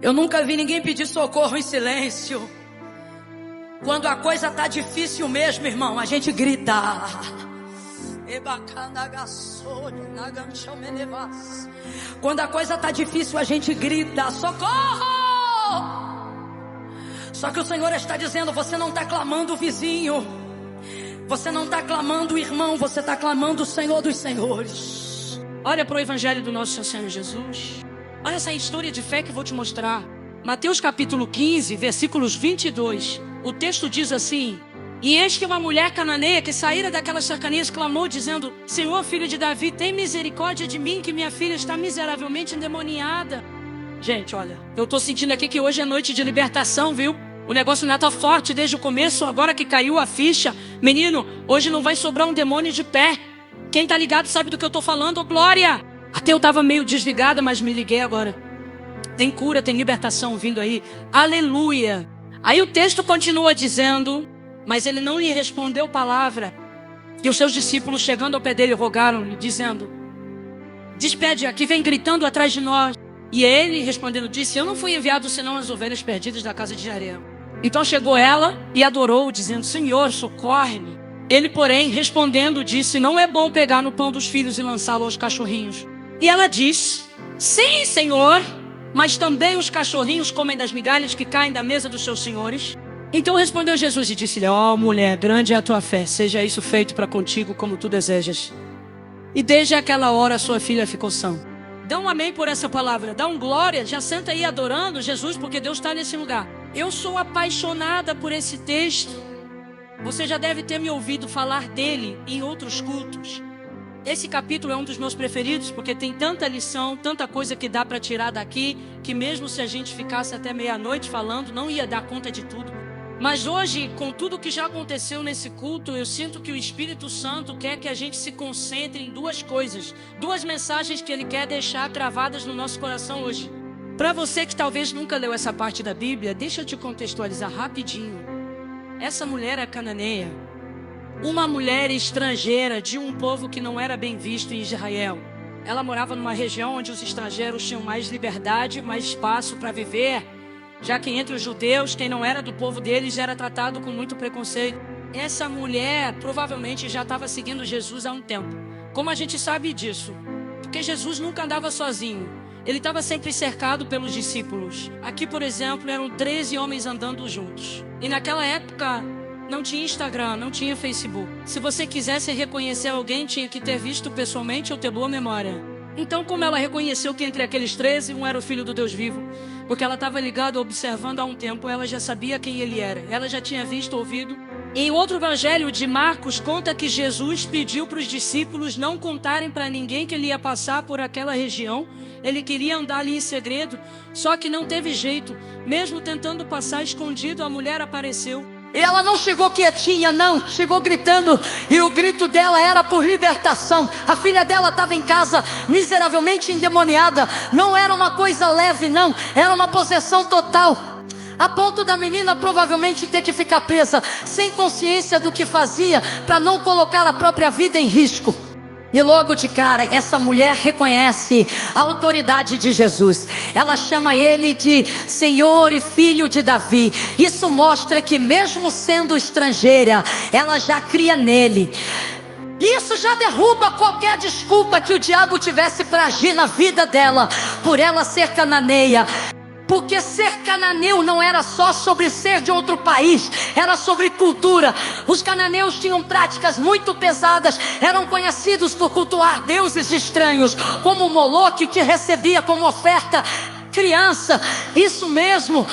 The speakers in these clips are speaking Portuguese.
Eu nunca vi ninguém pedir socorro em silêncio. Quando a coisa tá difícil mesmo, irmão, a gente grita. Quando a coisa tá difícil, a gente grita: socorro! Só que o Senhor está dizendo: você não está clamando o vizinho, você não está clamando o irmão, você está clamando o Senhor dos Senhores. Olha para o Evangelho do nosso Senhor Jesus. Olha essa história de fé que eu vou te mostrar. Mateus capítulo 15, versículos 22. O texto diz assim: e eis que uma mulher cananeia que saíra daquelas cercanias clamou, dizendo: Senhor, filho de Davi, tem misericórdia de mim, que minha filha está miseravelmente endemoniada. Gente, olha, eu estou sentindo aqui que hoje é noite de libertação, viu? O negócio não está forte desde o começo, agora que caiu a ficha. Menino, hoje não vai sobrar um demônio de pé. Quem tá ligado sabe do que eu estou falando, oh, glória! Até eu estava meio desligada, mas me liguei agora. Tem cura, tem libertação vindo aí. Aleluia! Aí o texto continua dizendo: mas ele não lhe respondeu palavra. E os seus discípulos, chegando ao pé dele, rogaram-lhe, dizendo: despede-a, que vem gritando atrás de nós. E ele, respondendo, disse: eu não fui enviado senão as ovelhas perdidas da casa de Israel. Então chegou ela e adorou, dizendo: Senhor, socorre-me. Ele, porém, respondendo, disse: não é bom pegar no pão dos filhos e lançá-lo aos cachorrinhos. E ela disse: sim, Senhor, mas também os cachorrinhos comem das migalhas que caem da mesa dos seus senhores. Então respondeu Jesus e disse-lhe: ó, mulher, grande é a tua fé, seja isso feito para contigo como tu desejas. E desde aquela hora a sua filha ficou sã. Dá um amém por essa palavra, dá um glória, já senta aí adorando Jesus, porque Deus está nesse lugar. Eu sou apaixonada por esse texto. Você já deve ter me ouvido falar dele em outros cultos. Esse capítulo é um dos meus preferidos, porque tem tanta lição, tanta coisa que dá para tirar daqui, que mesmo se a gente ficasse até meia-noite falando, não ia dar conta de tudo. Mas hoje, com tudo que já aconteceu nesse culto, eu sinto que o Espírito Santo quer que a gente se concentre em duas coisas, duas mensagens que Ele quer deixar gravadas no nosso coração hoje. Para você que talvez nunca leu essa parte da Bíblia, deixa eu te contextualizar rapidinho. Essa mulher é cananeia, uma mulher estrangeira de um povo que não era bem visto em Israel. Ela morava numa região onde os estrangeiros tinham mais liberdade, mais espaço para viver, já que entre os judeus, quem não era do povo deles era tratado com muito preconceito. Essa mulher provavelmente já estava seguindo Jesus há um tempo. Como a gente sabe disso? Porque Jesus nunca andava sozinho. Ele estava sempre cercado pelos discípulos. Aqui, por exemplo, eram 13 homens andando juntos. E naquela época não tinha Instagram, não tinha Facebook. Se você quisesse reconhecer alguém, tinha que ter visto pessoalmente ou ter boa memória. Então, como ela reconheceu que entre aqueles 13, um era o Filho do Deus vivo, porque ela estava ligada, observando há um tempo, ela já sabia quem ele era. Ela já tinha visto, ouvido. Em outro evangelho de Marcos, conta que Jesus pediu para os discípulos não contarem para ninguém que ele ia passar por aquela região. Ele queria andar ali em segredo, só que não teve jeito. Mesmo tentando passar escondido, a mulher apareceu. E ela não chegou quietinha, não. Chegou gritando. E o grito dela era por libertação. A filha dela estava em casa, miseravelmente endemoniada. Não era uma coisa leve, não. Era uma possessão total. A ponto da menina provavelmente ter que ficar presa, sem consciência do que fazia, para não colocar a própria vida em risco. E logo de cara, essa mulher reconhece a autoridade de Jesus. Ela chama ele de Senhor e Filho de Davi. Isso mostra que mesmo sendo estrangeira, ela já cria nele. Isso já derruba qualquer desculpa que o diabo tivesse para agir na vida dela, por ela ser cananeia. Porque ser cananeu não era só sobre ser de outro país, era sobre cultura. Os cananeus tinham práticas muito pesadas, eram conhecidos por cultuar deuses estranhos, como Moloque, que recebia como oferta criança. Isso mesmo.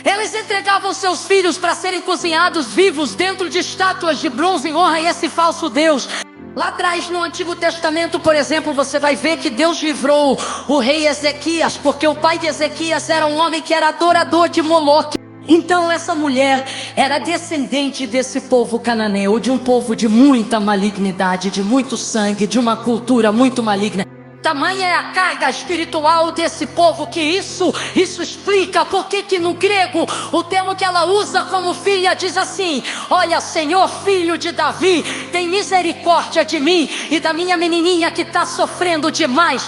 Eles entregavam seus filhos para serem cozinhados vivos dentro de estátuas de bronze em honra a esse falso deus. Lá atrás no Antigo Testamento, por exemplo, você vai ver que Deus livrou o rei Ezequias, porque o pai de Ezequias era um homem que era adorador de Moloque. Então essa mulher era descendente desse povo cananeu, de um povo de muita malignidade, de muito sangue, de uma cultura muito maligna. Tamanha é a carga espiritual desse povo que isso explica porque que no grego o termo que ela usa como filha diz assim: olha, Senhor, Filho de Davi, tem misericórdia de mim e da minha menininha que está sofrendo demais.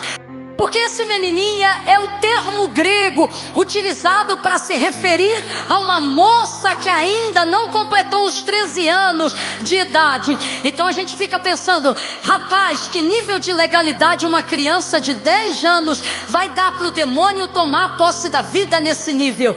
Porque esse menininha é o termo grego utilizado para se referir a uma moça que ainda não completou os 13 anos de idade. Então a gente fica pensando, rapaz, que nível de legalidade uma criança de 10 anos vai dar para o demônio tomar posse da vida nesse nível?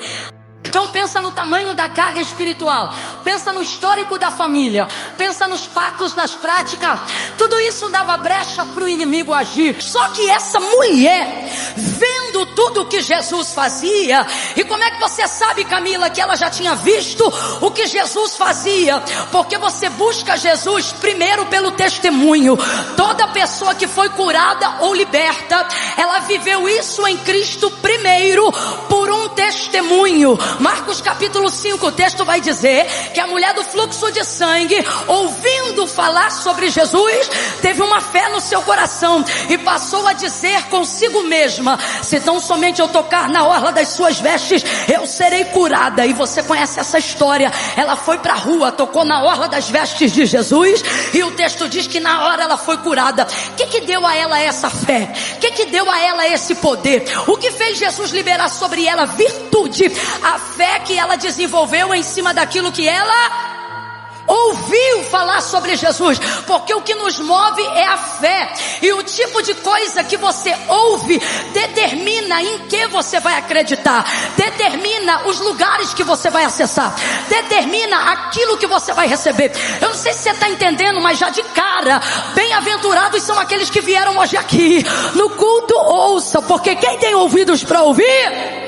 Então pensa no tamanho da carga espiritual, pensa no histórico da família, pensa nos pactos, nas práticas. Tudo isso dava brecha para o inimigo agir. Só que essa mulher, vendo tudo o que Jesus fazia, e como é que você sabe, Camila, que ela já tinha visto o que Jesus fazia? Porque você busca Jesus primeiro pelo testemunho. Toda pessoa que foi curada ou liberta, ela viveu isso em Cristo primeiro por um testemunho. Marcos capítulo 5, o texto vai dizer que a mulher do fluxo de sangue, ouvindo falar sobre Jesus, teve uma fé no seu coração e passou a dizer consigo mesma: se tão somente eu tocar na orla das suas vestes, eu serei curada. E você conhece essa história. Ela foi para a rua, tocou na orla das vestes de Jesus, e o texto diz que na hora ela foi curada. O que deu a ela essa fé? O que deu a ela esse poder? O que fez Jesus liberar sobre ela virtude? A fé que ela desenvolveu em cima daquilo que ela ouviu falar sobre Jesus. Porque o que nos move é a fé, e o tipo de coisa que você ouve determina em que você vai acreditar, determina os lugares que você vai acessar, determina aquilo que você vai receber. Eu não sei se você está entendendo, mas já de cara, bem-aventurados são aqueles que vieram hoje aqui no culto. Ouça, porque quem tem ouvidos para ouvir,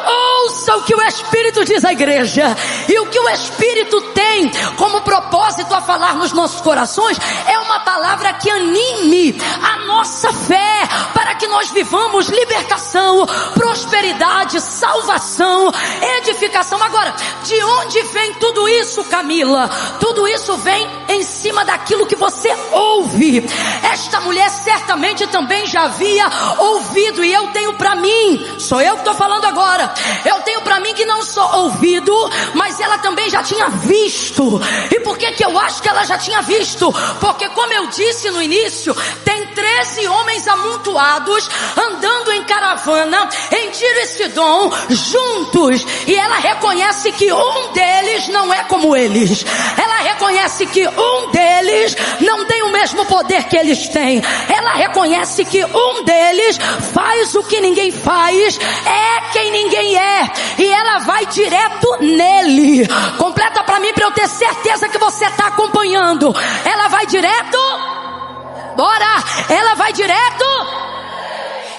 ouça o que o Espírito diz à igreja. E o que o Espírito tem como propósito a falar nos nossos corações é uma palavra que anime a nossa fé, para que nós vivamos libertação, prosperidade, salvação, edificação. Agora, de onde vem tudo isso, Camila? Tudo isso vem em cima daquilo que você ouve. Esta mulher certamente também já havia ouvido, e eu tenho para mim, sou eu que estou falando agora, eu tenho para mim que não só ouvido, mas ela também já tinha visto. E por que eu acho que ela já tinha visto? Porque, como eu disse no início, tem 13 homens amontoados, andando em caravana, em Tiro e Sidom, juntos. E ela reconhece que um deles não é como eles. Ela reconhece que um deles não tem o mesmo poder que eles têm. Ela reconhece que um deles faz o que ninguém faz, é quem ninguém é, e ela vai direto nele. Completa para mim, para eu ter certeza que você está acompanhando. Ela vai direto, bora, ela vai direto,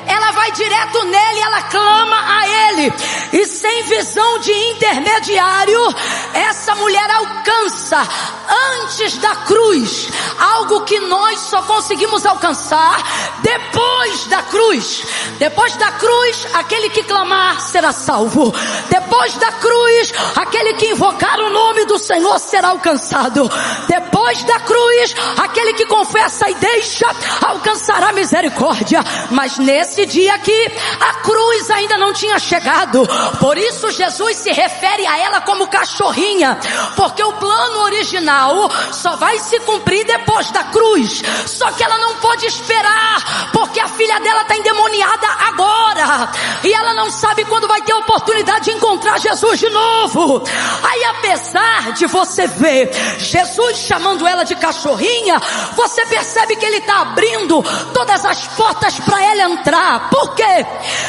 ela vai direto nele, ela clama a ele, e sem visão de intermediário, essa mulher alcança antes da cruz algo que nós só conseguimos alcançar depois da cruz. Depois da cruz, aquele que clamar será salvo. Depois da cruz, aquele que invocar o nome do Senhor será alcançado. Depois da cruz, aquele que confessa e deixa alcançará misericórdia. Mas nesse dia aqui, a cruz ainda não tinha chegado. Por isso Jesus se refere a ela como cachorrinha, porque o plano original só vai se cumprir depois da cruz. Só que ela não pode esperar, porque a filha dela está endemoniada agora, e ela não sabe quando vai ter a oportunidade de encontrar Jesus de novo. Aí, apesar de você ver Jesus chamando ela de cachorrinha, você percebe que ele está abrindo todas as portas para ela entrar. Por quê?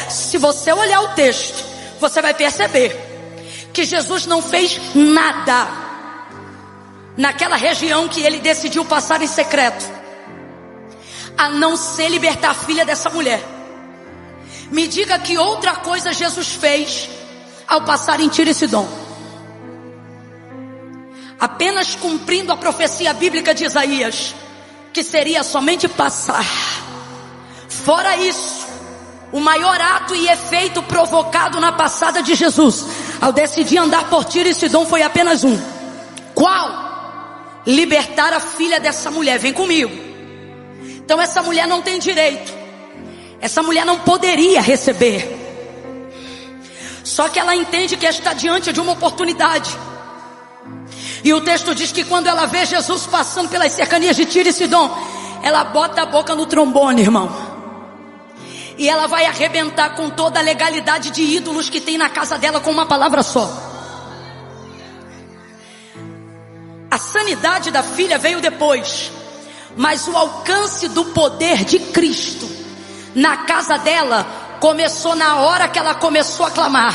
Se você olhar o texto, você vai perceber que Jesus não fez nada naquela região que ele decidiu passar em secreto, a não ser libertar a filha dessa mulher. Me diga que outra coisa Jesus fez ao passar em Tiro e Sidom. Apenas cumprindo a profecia bíblica de Isaías, que seria somente passar. Fora isso, o maior ato e efeito provocado na passada de Jesus ao decidir andar por Tiro e Sidom foi apenas um. Qual? Libertar a filha dessa mulher. Vem comigo. Então essa mulher não tem direito, essa mulher não poderia receber. Só que ela entende que está diante de uma oportunidade. E o texto diz que quando ela vê Jesus passando pelas cercanias de Tiro e Sidom, ela bota a boca no trombone, irmão, e ela vai arrebentar com toda a legalidade de ídolos que tem na casa dela com uma palavra só. A sanidade da filha veio depois, mas o alcance do poder de Cristo na casa dela começou na hora que ela começou a clamar,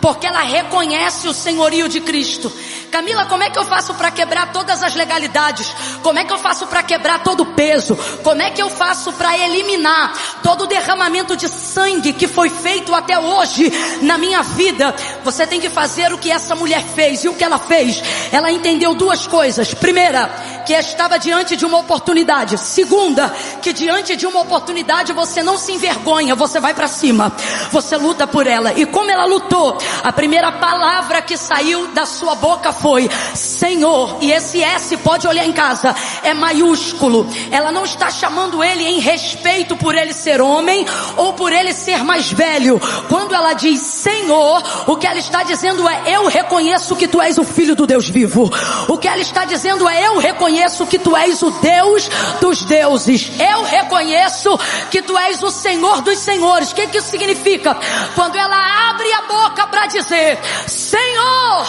porque ela reconhece o senhorio de Cristo. Camila, como é que eu faço para quebrar todas as legalidades? Como é que eu faço para quebrar todo o peso? Como é que eu faço para eliminar todo o derramamento de sangue que foi feito até hoje na minha vida? Você tem que fazer o que essa mulher fez. E o que ela fez? Ela entendeu duas coisas. Primeira, que estava diante de uma oportunidade. Segunda, que diante de uma oportunidade você não se envergonha, você vai para cima, você luta por ela. E como ela lutou, a primeira palavra que saiu da sua boca foi Senhor. E esse S, pode olhar em casa, é maiúsculo. Ela não está chamando ele em respeito por ele ser homem ou por ele ser mais velho. Quando ela diz Senhor, o que ela está dizendo é: eu reconheço que tu és o Filho do Deus vivo. O que ela está dizendo é: eu reconheço que tu és o Deus dos deuses. Eu reconheço que tu és o Senhor dos senhores. O que isso significa? Quando ela abre a boca para dizer Senhor,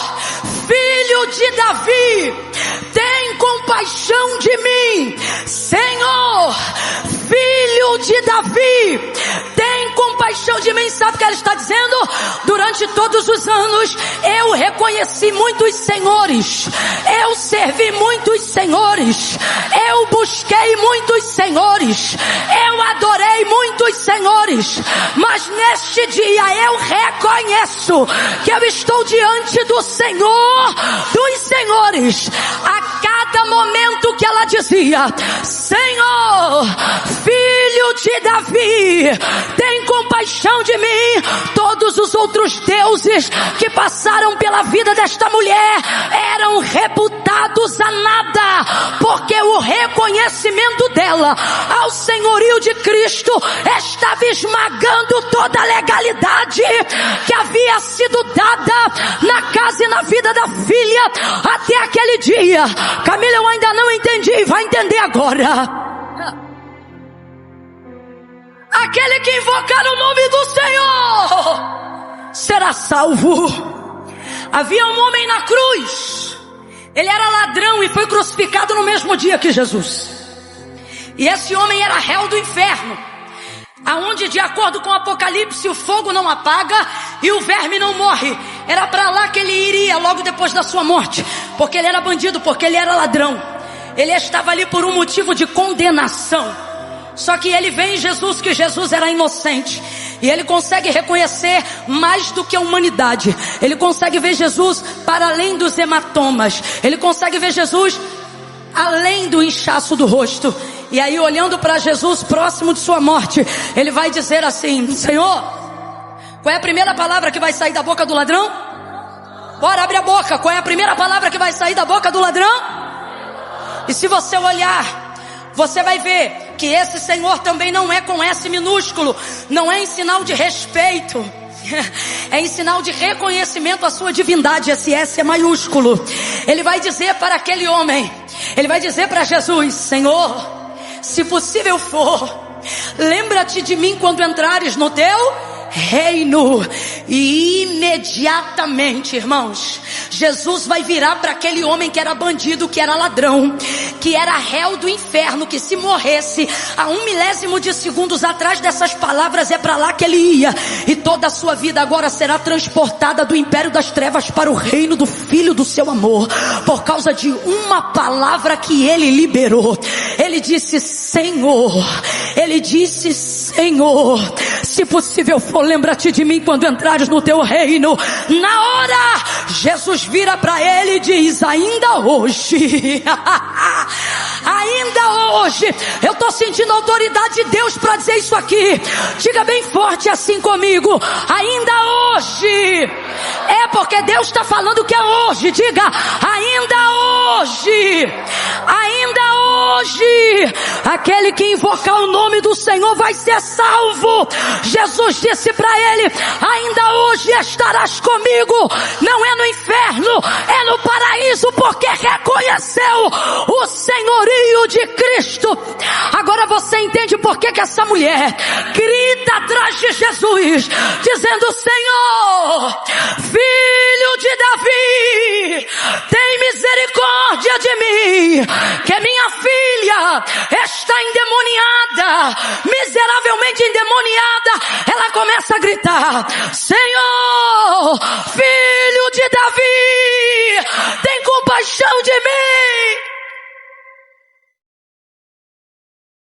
Filho de Davi, tem compaixão de mim. Senhor, Filho de Davi, tem compaixão de mim. Sabe o que ela está dizendo? Durante todos os anos eu reconheci muitos senhores, eu servi muitos senhores, eu busquei muitos senhores, eu adorei muitos senhores, mas neste dia eu reconheço que eu estou diante do Senhor dos senhores. A cada momento que ela dizia Senhor, Filho de Davi, tem compaixão de mim, todos os outros deuses que passaram pela vida desta mulher eram reputados a nada, porque o reconhecimento dela ao senhorio de Cristo estava esmagando toda a legalidade que havia sido dada na casa e na vida da filha até aquele dia. Camila, eu ainda não entendi, vai entender agora. Aquele que invocar o nome do Senhor será salvo. Havia um homem na cruz, ele era ladrão e foi crucificado no mesmo dia que Jesus. E esse homem era réu do inferno, aonde, de acordo com o Apocalipse, o fogo não apaga e o verme não morre. Era para lá que ele iria logo depois da sua morte, porque ele era bandido, porque ele era ladrão. Ele estava ali por um motivo de condenação. Só que ele vê em Jesus que Jesus era inocente, e ele consegue reconhecer mais do que a humanidade. Ele consegue ver Jesus para além dos hematomas, ele consegue ver Jesus além do inchaço do rosto. E aí, olhando para Jesus próximo de sua morte, ele vai dizer assim: Senhor, qual é a primeira palavra que vai sair da boca do ladrão? Bora, abre a boca. Qual é a primeira palavra que vai sair da boca do ladrão? E se você olhar, você vai ver que esse Senhor também não é com S minúsculo, não é em sinal de respeito, é em sinal de reconhecimento à sua divindade. Esse S é maiúsculo. Ele vai dizer para aquele homem, ele vai dizer para Jesus: Senhor, se possível for, lembra-te de mim quando entrares no teu reino. E imediatamente, irmãos, Jesus vai virar para aquele homem que era bandido, que era ladrão, que era réu do inferno, que se morresse a 1 milésimo de segundos atrás dessas palavras, é para lá que ele ia. E toda a sua vida agora será transportada do império das trevas para o reino do Filho do seu amor, por causa de uma palavra que ele liberou. Ele disse Senhor, ele disse Senhor, se possível for, lembra-te de mim quando entrares no teu reino. Na hora, Jesus vira para ele e diz: ainda hoje, ainda hoje, eu estou sentindo a autoridade de Deus para dizer isso aqui. Diga bem forte assim comigo: ainda hoje. É porque Deus está falando que é hoje. Diga, ainda hoje. Ainda hoje. Aquele que invocar o nome do Senhor vai ser salvo. Jesus disse para ele, ainda hoje estarás comigo. Não é no inferno, é no paraíso, porque reconheceu o senhorio de Cristo. Agora você entende por que essa mulher grita atrás de Jesus, dizendo, Senhor, filho de Davi, tem misericórdia de mim, que minha filha está endemoniada, miseravelmente endemoniada. Ela começa a gritar, Senhor, filho de Davi, tem compaixão de mim.